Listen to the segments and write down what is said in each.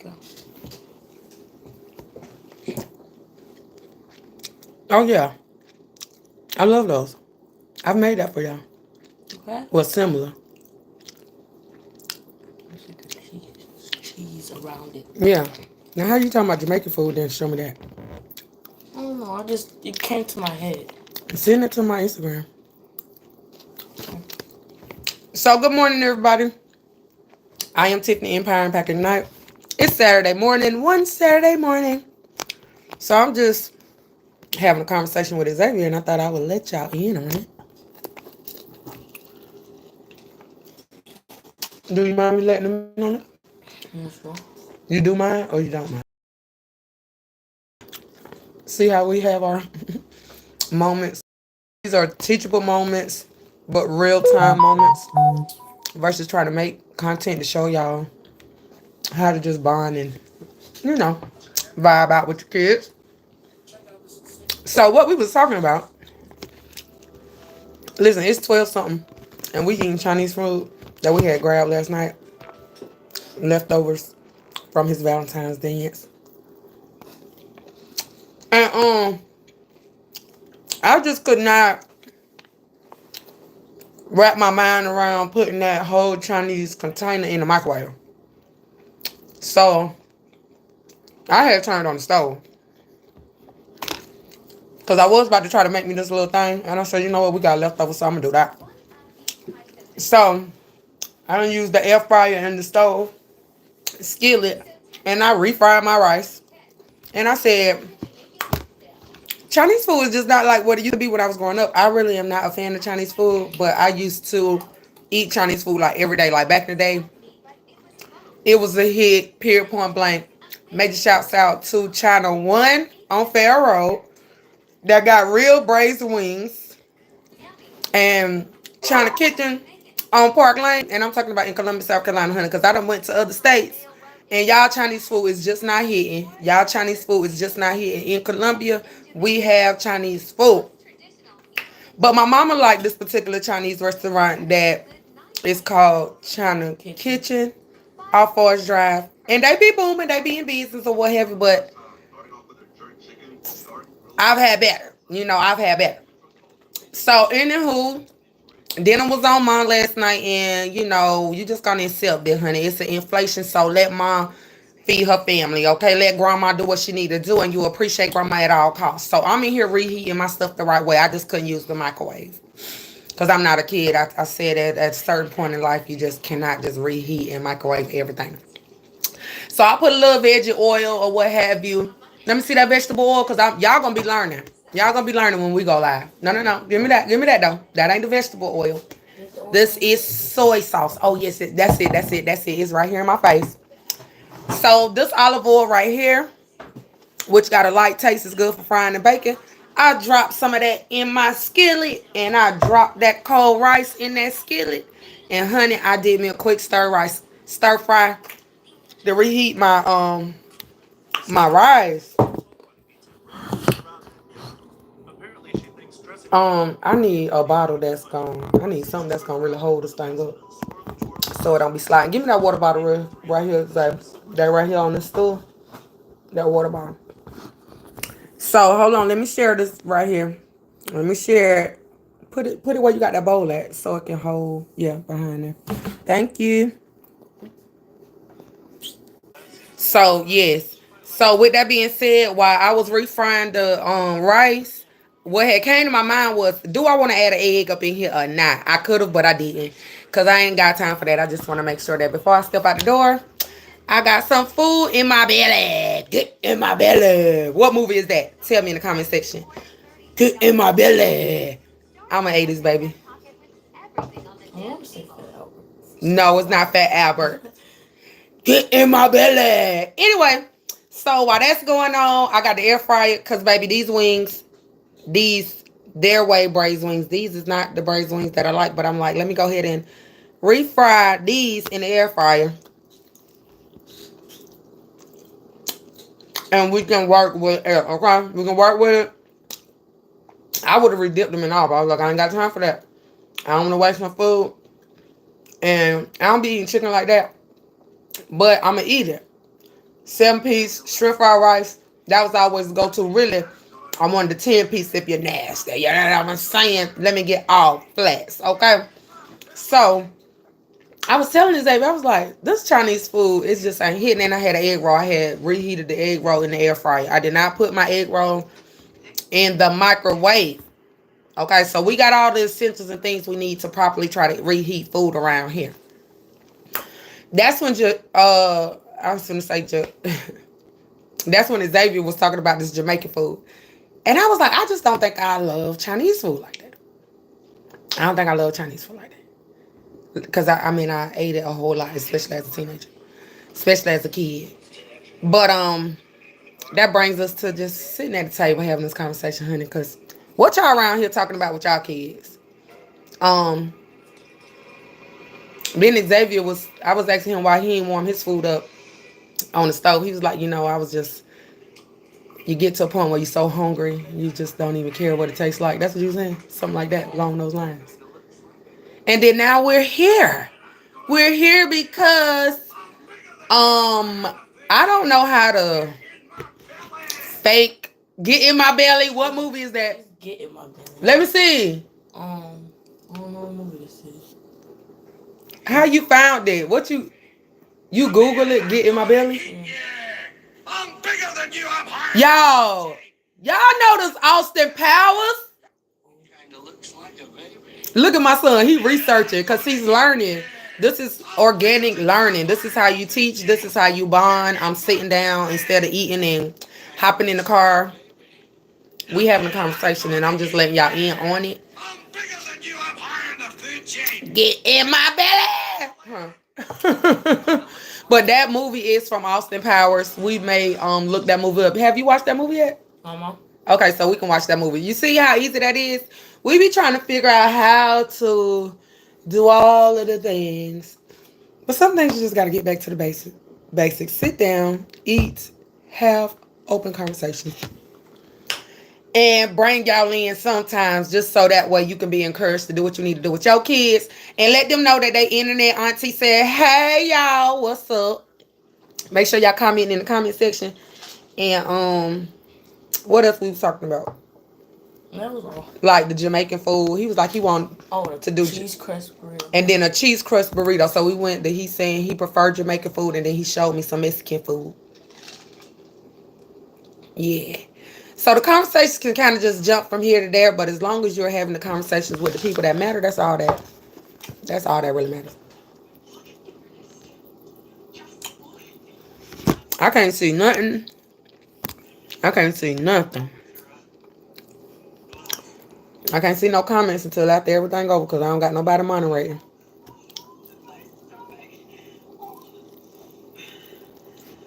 go. Oh, yeah. I love those. I've made that for y'all. Okay. Well, similar. Let's get the cheese around it. Yeah. Now, how you talking about Jamaican food, then show me that. I don't know. It came to my head. Send it to my Instagram. So, good morning, everybody. I am Tiffany Empire and Packing Night. It's Saturday morning, one Saturday morning. So, I'm just having a conversation with Xavier, and I thought I would let y'all in on it. Do you mind me letting them in on it? Yeah, sure. You do mind or you don't mind? See how we have our moments? These are teachable moments, but real time moments versus trying to make content to show y'all how to just bond and, you know, vibe out with your kids. So what we was talking about, listen, it's 12 something and we eating Chinese food that we had grabbed last night. Leftovers from his Valentine's dance. And I just could not wrap my mind around putting that whole Chinese container in the microwave. So I had turned on the stove. Because I was about to try to make me this little thing. And I said, you know what, we got leftovers, so I'm going to do that. So I done used the air fryer and the stove skillet. And I refried my rice. And I said, Chinese food is just not like what it used to be when I was growing up. I really am not a fan of Chinese food. But I used to eat Chinese food like every day. Like back in the day, it was a hit, period, point blank. Major shouts out to China One on Fair Road that got real braised wings, and China Kitchen on Park Lane. And I'm talking about in Columbus, South Carolina, honey, because I done went to other states. And y'all Chinese food is just not hitting. Y'all Chinese food is just not hitting. In Columbia, we have Chinese food. But my mama liked this particular Chinese restaurant that is called China Kitchen off Forest Drive. And they be booming, they be in business or what have you, but I've had better. You know, I've had better. So, anywho, dinner was on mom last night, and you know, you just gonna accept it, honey. It's an inflation, so let mom feed her family, okay? Let grandma do what she need to do, and you appreciate grandma at all costs. So, I'm in here reheating my stuff the right way. I just couldn't use the microwave. Because I'm not a kid. I said at a certain point in life, you just cannot just reheat and microwave everything. So I put a little veggie oil or what have you. Let me see that vegetable oil because y'all gonna be learning. Y'all gonna be learning when we go live. No, no, no. Give me that. Give me that though. That ain't the vegetable oil. This is soy sauce. Oh yes, that's it. That's it. That's it. It's right here in my face. So this olive oil right here, which got a light taste, is good for frying and baking. I dropped some of that in my skillet, and I dropped that cold rice in that skillet. And honey, I did me a quick stir fry to reheat my rice. I need a bottle that's I need something that's gonna really hold this thing up, so it don't be sliding. Give me that water bottle right here, that right here on the stool. That water bottle. So hold on, let me share this right here. Let me share it. Put it where you got that bowl at, so it can hold. Yeah, behind there. Thank you. So yes. So with that being said, while I was refrying the rice, what had came to my mind was, do I want to add an egg up in here or not? I could have, but I didn't. Cause I ain't got time for that. I just want to make sure that before I step out the door, I got some food in my belly. Get in my belly. What movie is that? Tell me in the comment section. Get in my belly. I'm an 80s baby. I want to say Fat Albert. No, it's not Fat Albert. Get in my belly. Anyway, so while that's going on, I got the air fryer because, baby, these wings, their way braised wings. These is not the braised wings that I like, but I'm like, let me go ahead and refry these in the air fryer. And we can work with it, okay? We can work with it. I would have redipped them in all, but I was like, I ain't got time for that. I don't want to waste my food. And I don't be eating chicken like that. But I'm going to eat it. 7-piece shrimp fried rice. That was always the go-to. Really, I wanted the 10-piece if you're nasty. You know what I'm saying? Let me get all flats, okay? So I was telling Xavier, I was like, this Chinese food is just ain't hitting. And I had an egg roll. I had reheated the egg roll in the air fryer. I did not put my egg roll in the microwave. Okay, so we got all the essentials and things we need to properly try to reheat food around here. That's when I was gonna say that's when Xavier was talking about this Jamaican food. And I was like, I just don't think I love Chinese food like that. I don't think I love Chinese food like that. Because I mean I ate it a whole lot, especially as a teenager. Especially as a kid. But that brings us to just sitting at the table having this conversation, honey, because what y'all around here talking about with y'all kids? Then Xavier I was asking him why he didn't warm his food up on the stove. He was like, I was just, you get to a point where you're so hungry, you just don't even care what it tastes like. That's what you were saying? Something like that, along those lines. And then now we're here. We're here because, I don't know how to fake Get in My Belly. What movie is that? Get in My Belly. Let me see. I don't know what movie this is. How you found it? You Google it, Get in My Belly? Yeah, I'm bigger than you. I'm higher. Y'all know this Austin Powers? Kinda looks like a baby. Look at my son. He researching because he's learning. This is organic learning. This is how you teach. This is how you bond. I'm sitting down instead of eating and hopping in the car. We having a conversation and I'm just letting y'all in on it. I'm bigger than you. I'm higher in the food chain. Get in my belly. Huh. But that movie is from Austin Powers. We may look that movie up. Have you watched that movie yet? Okay, so we can watch that movie. You see how easy that is? We be trying to figure out how to do all of the things. But some things you just got to get back to the basics. Sit down, eat, have open conversations. And bring y'all in sometimes just so that way you can be encouraged to do what you need to do with your kids. And let them know that they internet auntie said, hey, y'all, what's up? Make sure y'all comment in the comment section. And what else we was talking about? That was all. Like the Jamaican food. He was like he wanted to do cheese crust burrito. And then a cheese crust burrito. So we went he's saying he preferred Jamaican food and then he showed me some Mexican food. Yeah. So the conversations can kind of just jump from here to there, but as long as you're having the conversations with the people that matter, that's all that really matters. I can't see nothing. I can't see nothing. I can't see no comments until after everything over because I don't got nobody moderating.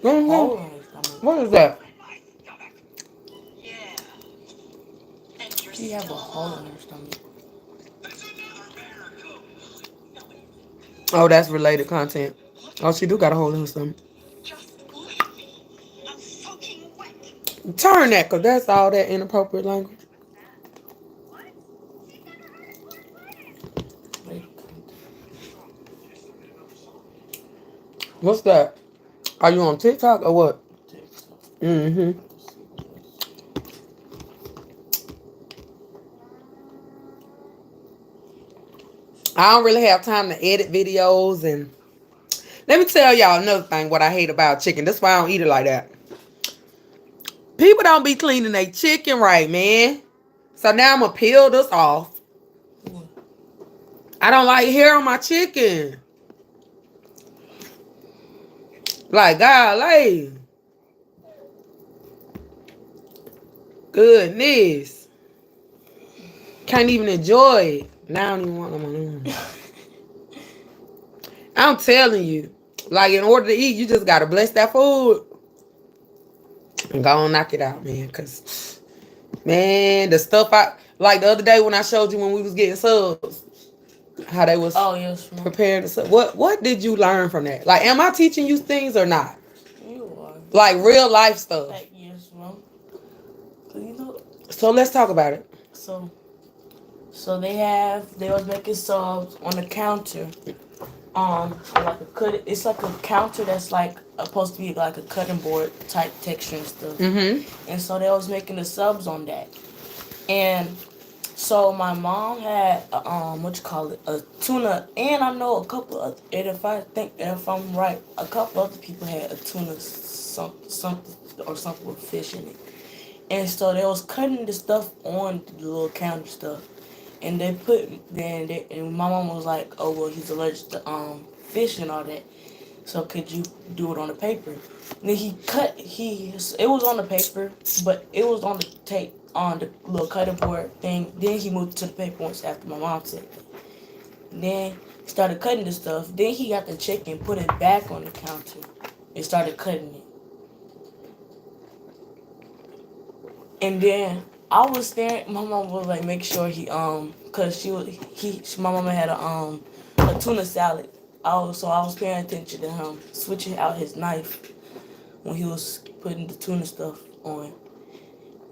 Mm-hmm. What is that? She have a hole in her stomach. Oh, that's related content. Oh, she do got a hole in her stomach. Turn that, because that's all that inappropriate language. What's that? Are you on TikTok or what? Mm-hmm. I don't really have time to edit videos. And let me tell y'all another thing what I hate about chicken. That's why I don't eat it like that. People don't be cleaning their chicken right, man. So now I'm going to peel this off. I don't like hair on my chicken. Like, golly. Goodness. Can't even enjoy it. Now I don't even want no more. I'm telling you. Like, in order to eat, you just got to bless that food. And go on knock it out, man. Because, man, the stuff like the other day when I showed you when we was getting subs. How they was preparing the subs. What did you learn from that? Like, am I teaching you things or not? You are. Like, real life stuff. Yes, ma'am. So let's talk about it. So they was making subs on the counter. like a cut. It's like a counter that's like supposed to be like a cutting board type texture and stuff. Mm-hmm. And so they was making the subs on that. And so my mom had what you call it, a tuna, and I know a couple of, and if I'm right, a couple other people had a tuna something or something with fish in it. And so they was cutting the stuff on the little counter stuff, and and my mom was like, oh well, he's allergic to fish and all that. So could you do it on the paper? And then it was on the paper, but it was on the tape on the little cutting board thing. Then he moved to the paper once after my mom said that. Then he started cutting the stuff. Then he got the chicken, put it back on the counter, and started cutting it. And then I was staring. My mom was like, make sure cause my mama had a tuna salad. I was paying attention to him switching out his knife when he was putting the tuna stuff on,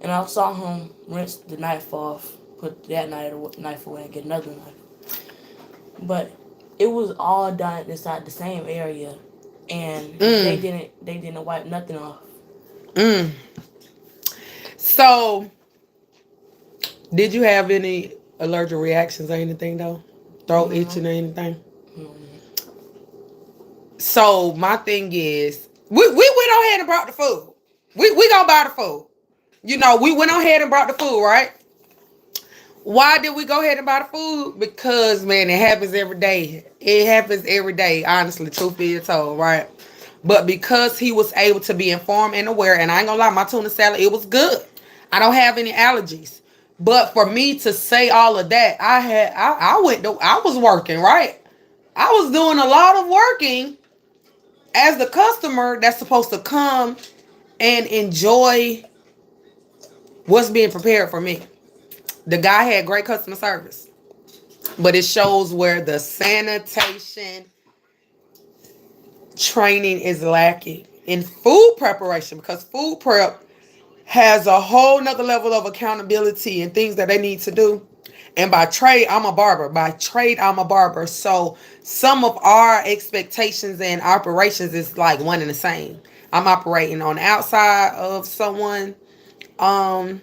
and I saw him rinse the knife off, put that knife away, and get another knife. But it was all done inside the same area, and they didn't wipe nothing off. Mm. So, did you have any allergic reactions or anything though? Throat itching or anything? So my thing is, we went on ahead and brought the food. We gonna buy the food. You know, we went on ahead and brought the food, right? Why did we go ahead and buy the food? Because man, it happens every day. It happens every day, honestly, truth be told, right? But because he was able to be informed and aware, and I ain't gonna lie, my tuna salad, it was good. I don't have any allergies. But for me to say all of that, I was working, right? I was doing a lot of working as the customer that's supposed to come and enjoy what's being prepared for me. The guy had great customer service, but it shows where the sanitation training is lacking in food preparation, because food prep has a whole nother level of accountability and things that they need to do. And by trade, I'm a barber. By trade, I'm a barber. So some of our expectations and operations is like one and the same. I'm operating on the outside of someone. And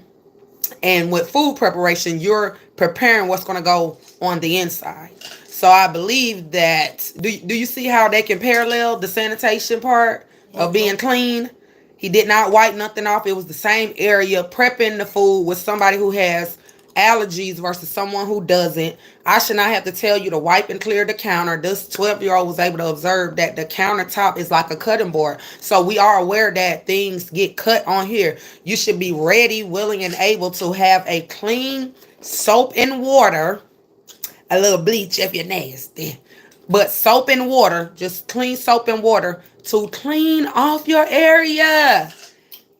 with food preparation, you're preparing what's going to go on the inside. So I believe that, do you see how they can parallel the sanitation part of being clean? He did not wipe nothing off. It was the same area, prepping the food with somebody who has allergies versus someone who doesn't. I should not have to tell you to wipe and clear the counter. This 12-year-old was able to observe that the countertop is like a cutting board. So we are aware that things get cut on here. You should be ready, willing, and able to have a clean soap and water, a little bleach if you're nasty. But soap and water, just clean soap and water to clean off your area.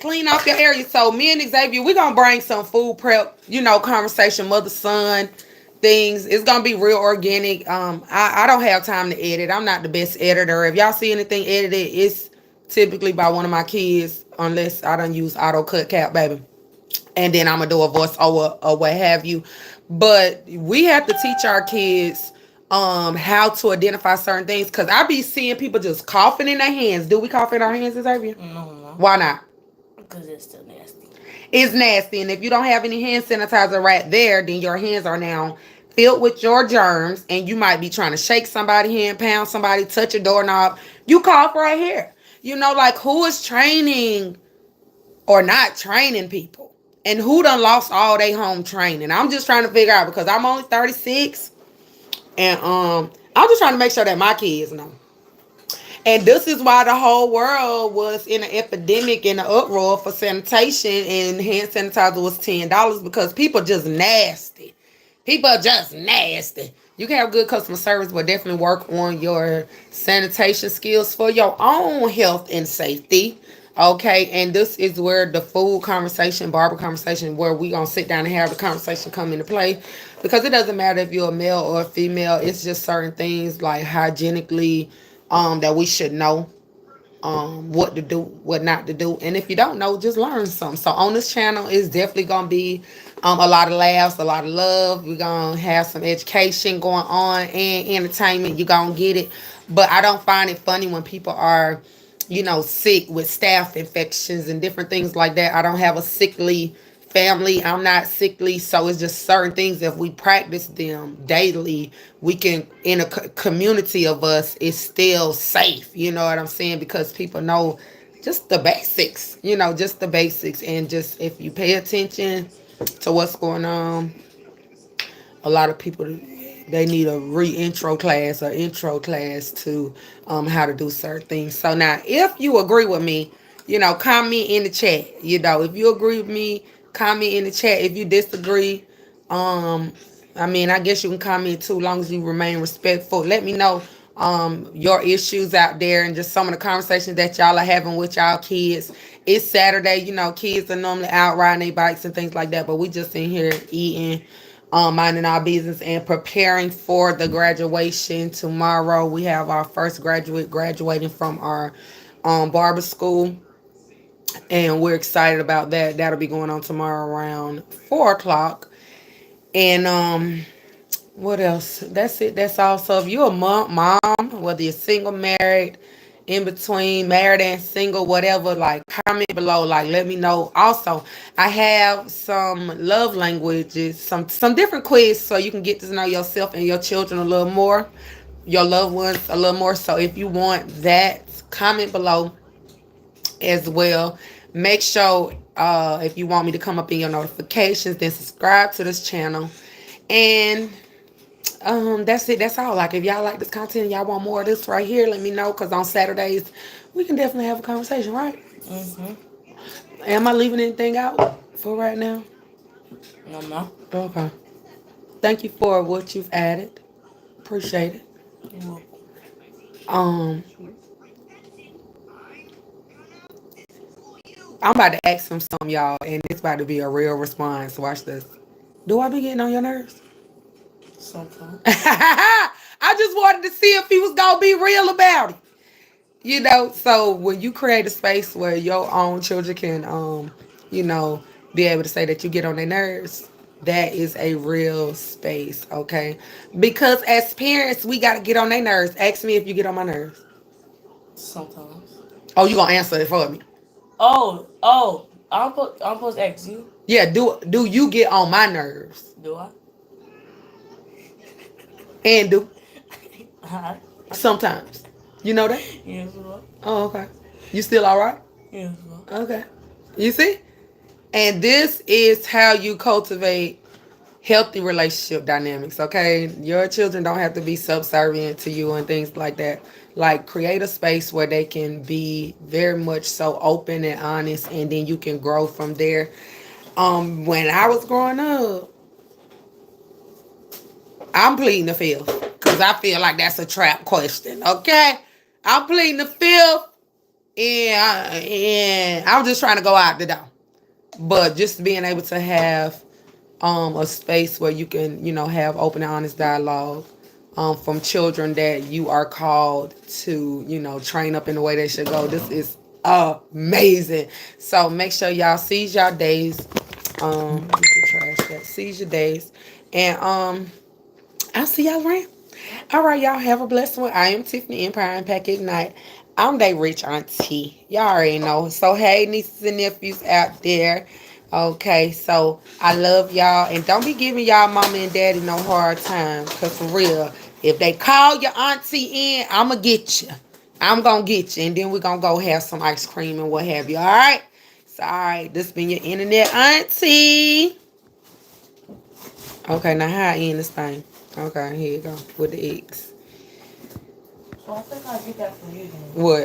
Clean off your area. So me and Xavier, we're going to bring some food prep, conversation, mother, son, things. It's going to be real organic. I don't have time to edit. I'm not the best editor. If y'all see anything edited, it's typically by one of my kids, unless I don't use auto cut cap, baby. And then I'm going to do a voiceover or what have you. But we have to teach our kids how to identify certain things, because I be seeing people just coughing in their hands. Do we cough in our hands, Xavier? No. Why not? Because it's still nasty. It's nasty. And if you don't have any hand sanitizer right there, then your hands are now filled with your germs, and you might be trying to shake somebody's hand, pound somebody, touch a doorknob. You cough right here. Like, who is training or not training people? And who done lost all their home training? I'm just trying to figure out, because I'm only 36. And I'm just trying to make sure that my kids know. And this is why the whole world was in an epidemic and an uproar for sanitation, and hand sanitizer was $10, because people just nasty. People are just nasty. You can have good customer service, but definitely work on your sanitation skills for your own health and safety. Okay, and this is where the food conversation, barber conversation, where we gonna sit down and have the conversation come into play, because it doesn't matter if you're a male or a female. It's just certain things like hygienically that we should know what to do, what not to do. And if you don't know, just learn something. So on this channel is definitely gonna be A lot of laughs, a lot of love. We're gonna have some education going on and entertainment. You're gonna get it. But I don't find it funny when people are, sick with staph infections and different things like that. I don't have a sickly family. I'm not sickly. So it's just certain things. If we practice them daily, we can, in a community of us, it's still safe. You know what I'm saying? Because people know just the basics, just the basics. And just if you pay attention to what's going on. A lot of people, they need a re-intro class or intro class to how to do certain things. So now, if you agree with me, comment in the chat. If you agree with me, comment in the chat. If you disagree, um, I guess you can comment too, long as you remain respectful. Let me know your issues out there and just some of the conversations that y'all are having with y'all kids. It's Saturday, kids are normally out riding their bikes and things like that, but we just in here eating, minding our business and preparing for the graduation tomorrow. We have our first graduate graduating from our barber school, and we're excited about that. That'll be going on tomorrow around 4 o'clock. And what else? That's it. That's all. So if you're a mom, whether you're single, married, in between, married and single, whatever, like comment below. Like let me know. Also, I have some love languages, some different quiz so you can get to know yourself and your children a little more, your loved ones a little more. So if you want that, comment below as well. Make sure if you want me to come up in your notifications, then subscribe to this channel. And that's it. That's all. Like, if y'all like this content, y'all want more of this right here, let me know. Cause on Saturdays, we can definitely have a conversation, right? Mhm. Am I leaving anything out for right now? No. Okay. Thank you for what you've added. Appreciate it. You're welcome. Um, I'm about to ask him some, y'all, and it's about to be a real response. Watch this. Do I be getting on your nerves? Sometimes. I just wanted to see if he was gonna be real about it. So when you create a space where your own children can be able to say that you get on their nerves, that is a real space, okay? Because as parents, we gotta get on their nerves. Ask me if you get on my nerves. Sometimes. Oh, you gonna answer it for me? Oh. I'm supposed to ask you. Yeah, do you get on my nerves? Do I? And do Alright. sometimes. You know that? Yes, well. Oh, okay. You still all right? Yes, well. Okay. You see? And this is how you cultivate healthy relationship dynamics, okay? Your children don't have to be subservient to you and things like that. Like, create a space where they can be very much so open and honest, and then you can grow from there. When I was growing up, I'm pleading the fifth because I feel like that's a trap question, okay? I'm pleading the fifth, and I'm just trying to go out the door. But just being able to have a space where you can, have open and honest dialogue from children that you are called to, train up in the way they should go. This is amazing. So make sure y'all seize y'all days. You can trash that. Seize your days. And I'll see y'all around. All right, y'all have a blessed one. I am Tiffany Empire Impact Ignite. I'm they rich auntie. Y'all already know. So hey, nieces and nephews out there. Okay, so I love y'all, and don't be giving y'all mama and daddy no hard time. Cause for real, if they call your auntie in, I'ma get you. I'm gonna get you, and then we're gonna go have some ice cream and what have you. All right. So all right, this been your internet auntie. Okay, now how I end this thing? Okay, here you go with the X. So I think I get that from you then. What?